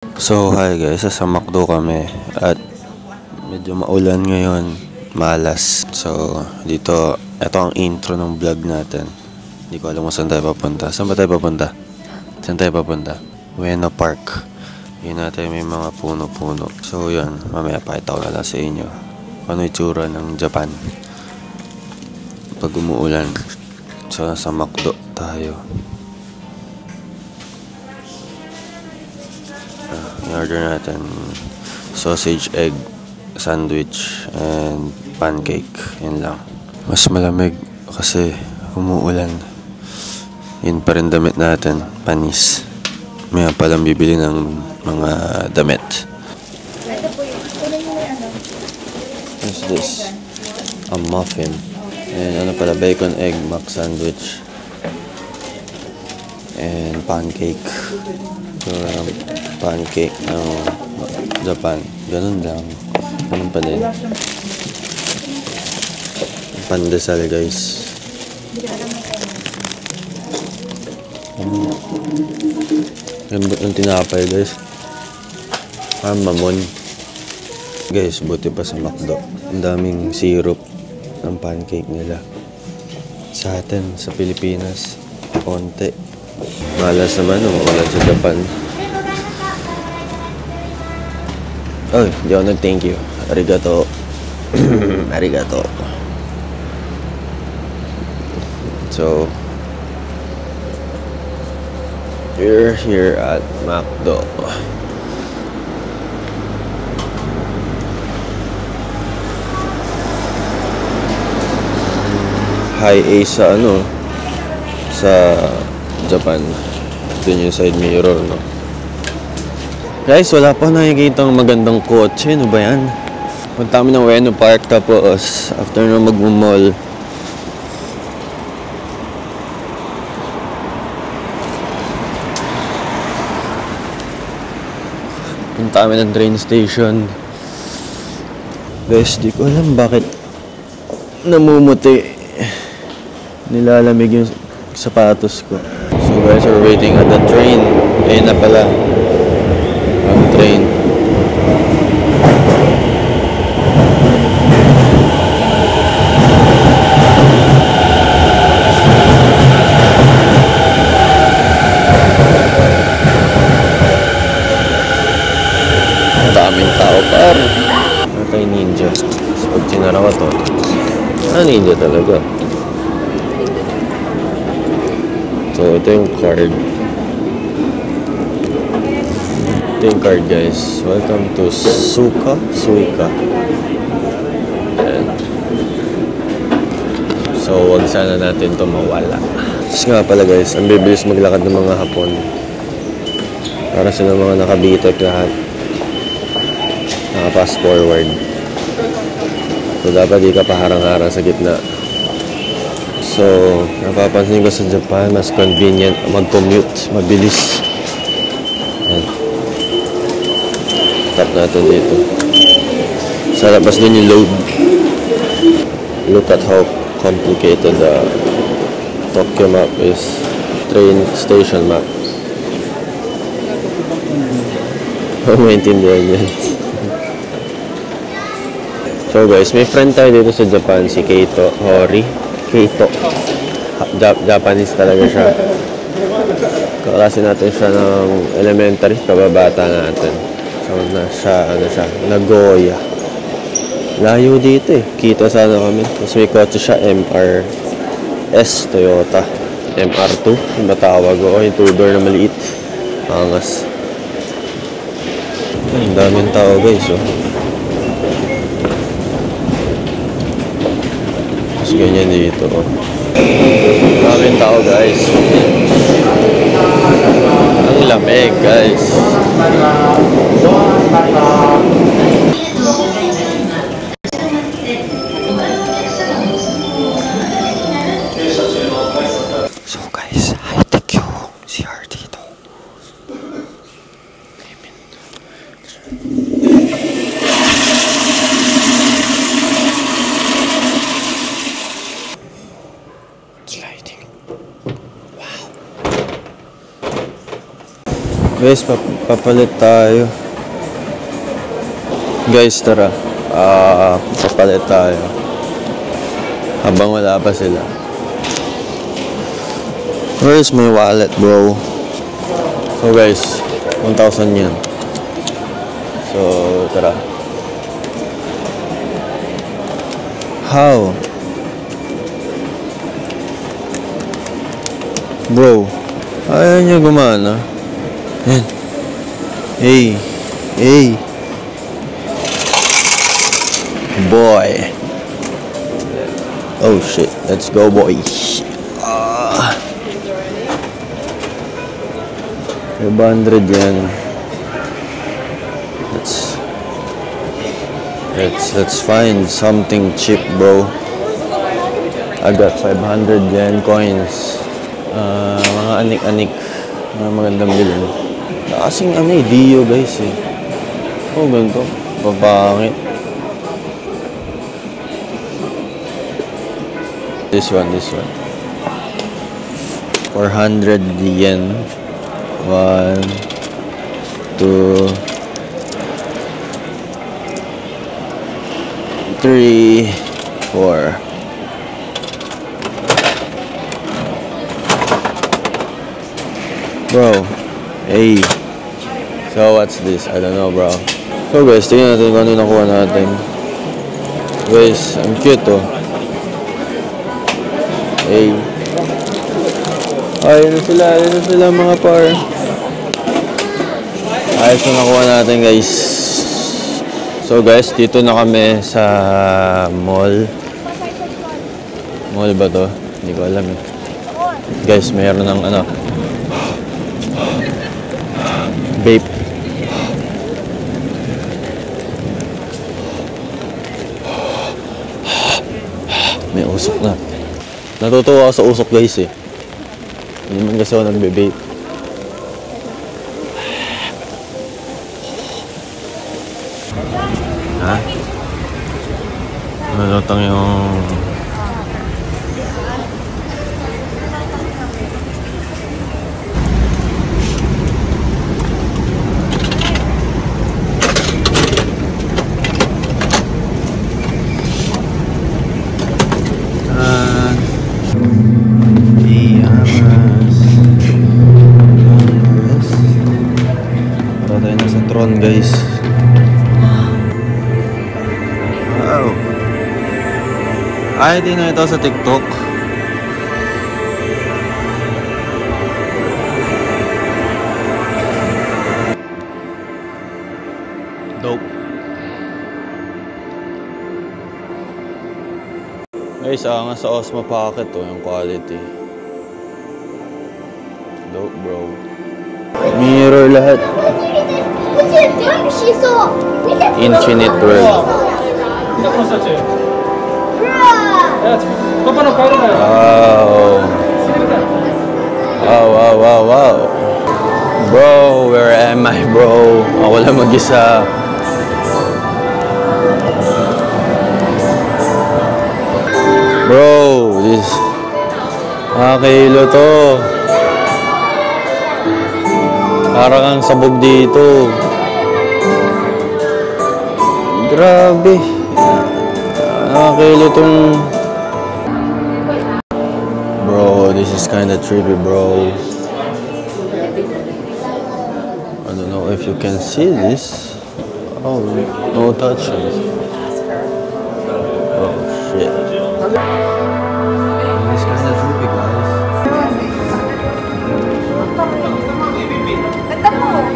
So hi guys, sa McDo kami at medyo maulan ngayon, malas. So dito, ito ang intro ng vlog natin. Hindi ko alam kung saan tayo papunta. Saan ba tayo papunta? Saan tayo papunta? Ueno Park. Yun natin may mga puno-puno. So yun, mamaya pakita ko na lang sa inyo ano itsura ng Japan pag umuulan. So nasa McDo tayo. In-order natin sausage, egg, sandwich, and pancake. Yan lang. Mas malamig kasi umuulan. Yun pa rin damit natin. Panis. May palang bibili ng mga damit. What's this? A muffin. And ano pala, bacon, egg, mac sandwich. And pancake. So, pancake ng Japan. Ganun lang. Ganun pa din. Pandesal, guys. Lambot ng tinapay, guys. Mamon. Guys, buti pa sa McDo. Ang daming syrup ng pancake nila. Sa atin, sa Pilipinas, konti. Malas naman, umuulan sa Japan. Oy, di ako nag-thank you. Arigato. Arigato. So, we're here at McDo. High A sa sa Japan. Doon yung side mirror, no? Guys, wala pa nakikita ng magandang kotse. Ano ba yan? Punta kami ng Ueno Park, tapos after na mag-mall, punta kami ng train station. Guys, di ko alam bakit namumuti. Nilalamig yung sapatos ko. So guys, we're waiting at the train. Ayun na pala ang train. Ang daming tao par. Natay ninja. So pag sinara ko to, ninja talaga. So ito yung card. Ito yung card, guys. Welcome to Suica. And so wag sana natin to mawala. Tapos nga pala, guys, ang bibilis maglakad ng mga Hapon. Para sila mga nakabitek lahat. Naka-fast forward. So dapat di ka paharang-harang sa gitna. So, napapansin ko sa Japan, mas convenient mag-commute, mabilis. Ayan. Tap natin dito. Sa labas din yung load. Look at how complicated the Tokyo map is. Train station map. Maintindihan yan. So guys, may friend tayo dito sa Japan, si Keito Hori. Keito. Japanese talaga siya. Kaklase natin siya ng elementary, kababata natin. So, siya, Nagoya. Layo dito eh. Kita sana kami. Tapos may kotse siya, MRS Toyota. MR2, yung matawag ko. Yung two-door na maliit. Angas. Ang daming tao, guys, oh. Ganyan dito, oh. Maraming tao, guys. Ang lamig, guys. So guys, high-tech yung CR dito. Sliding. Wow. Guys, papalit tayo. Guys, tara. Papalit tayo. Habang wala pa sila. Where's my wallet, bro? So guys, 1,000 yan. So, tara. How? Bro, ayaw niya gumana. Yan. Hey. Hey. Boy. Oh shit. Let's go, boy. 500 yan. Let's find something cheap, bro. I got 500 yen coins. Mga anik-anik. Mga magandang bilhin. Kasing Dio guys eh. Oh, ganito. Babangit. This one. 400 yen. 1, 2, 3, 4. Bro, hey. So what's this? I don't know, bro. So guys, tingnan natin kung ano yung nakuha natin. Guys, ang cute oh. Hey. Ayun na sila mga par. Ayos na nakuha natin guys. So guys, dito na kami sa mall. Mall ba to? Hindi ko alam eh. Guys, mayroon ng ano. Vape. May usok na. Natutuwa ako sa usok guys eh. Hindi man kasi ako nagbe-vape. Ha? Malutang yung... guys. Wow. Ay, di na ito sa TikTok. Dope. Guys, nga sa Osmo Pocket to, yung quality. Dope, bro. Mirror lahat. Infinite world. Wow. Bro, where am I, bro? Ako lang mag-isa. Bro, this... kilo to. Parang ang sabog dito. Grabe. Kilo tong... Bro, this is kinda trippy, bro. I don't know if you can see this. Oh, no touches. Oh, shit. This is kinda trippy, guys.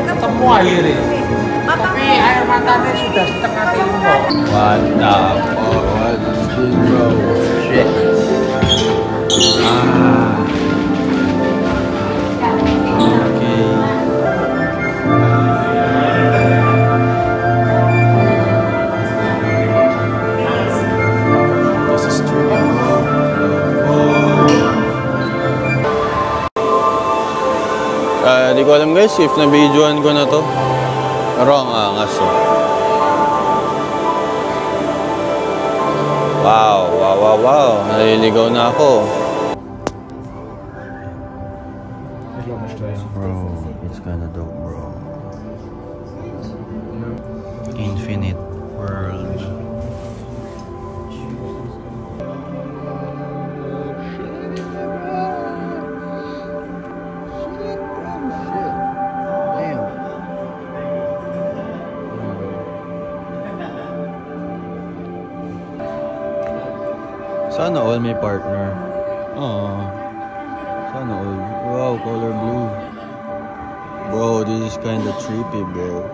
Ketemu air ini. Tapi air matanya sudah setengah kilo. What the fuck? What is this, bro? Shit. Okay. This is trippy, bro. Di ko alam guys if na-videoan ko na to. Pero ang angas oh. Wow. Naliligaw na ako. Bro, it's kinda dope, bro. Infinite world. Sana all may partner. Aww. Sana all. Wow, color blue. Bro, this is kinda trippy, bro.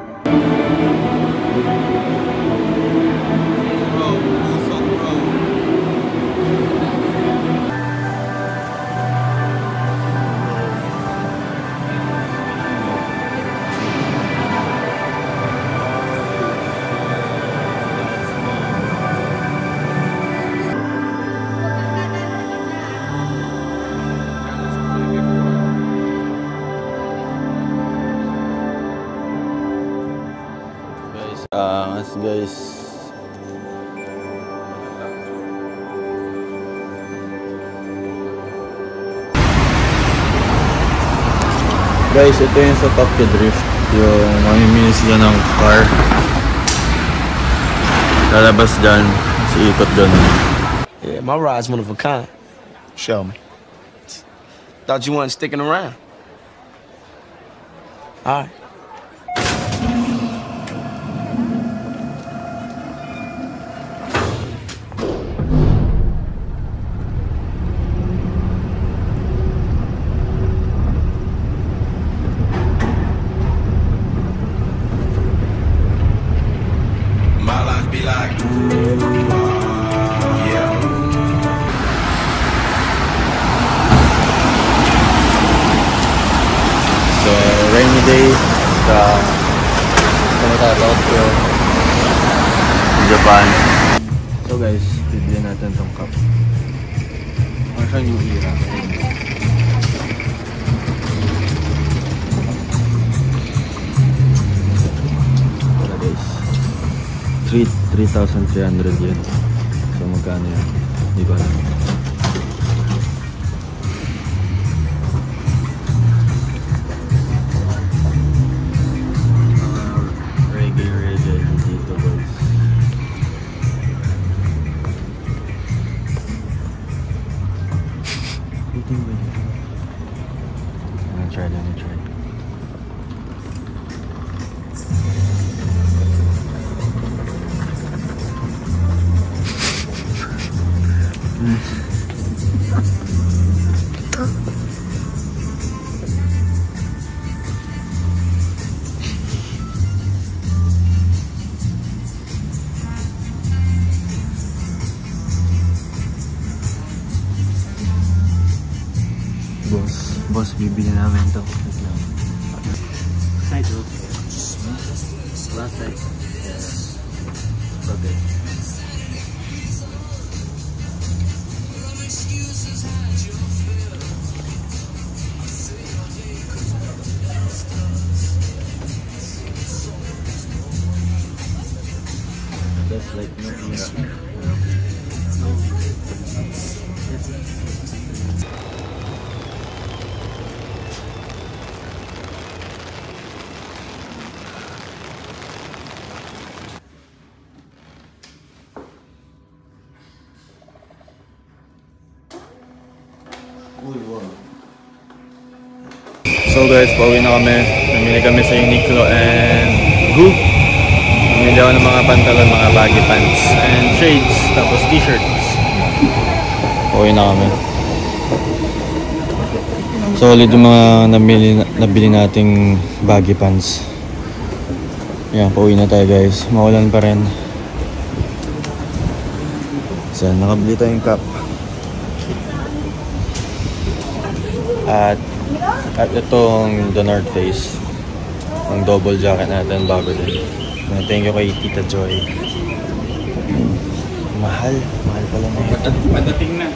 Bro, what's up, bro? Guys, guys, ito yung sa Tokyo Drift, yung mamimili sila ng car, lalabas dyan, ikot dyan. Yeah, my ride's one of a kind. Show me. Thought you weren't sticking around. All right. Rainy day sa Tokyo, Japan. So guys, bibili natin tong cup. Ano siyang Yuira? Wala guys, 3,300 yen. So magkano yan? Hindi ko alam. Let me try. Boss, bibili namin ito. Side road. Last side. Yes. Okay. That's like no era. So guys, pauwi na kami. Namili kami sa Uniqlo and Goop. Namili ako ng mga pantalon, mga baggy pants and shades, tapos t-shirts. Pauwi na kami. Solid yung mga nabili nating baggy pants. Yan, pauwi na tayo guys. Maulan pa rin. So, nakabili tayong cap. At itong The North Face, ang double jacket natin bago din. Thank you kay Tita Joy. Mahal pala na yun. Padating na.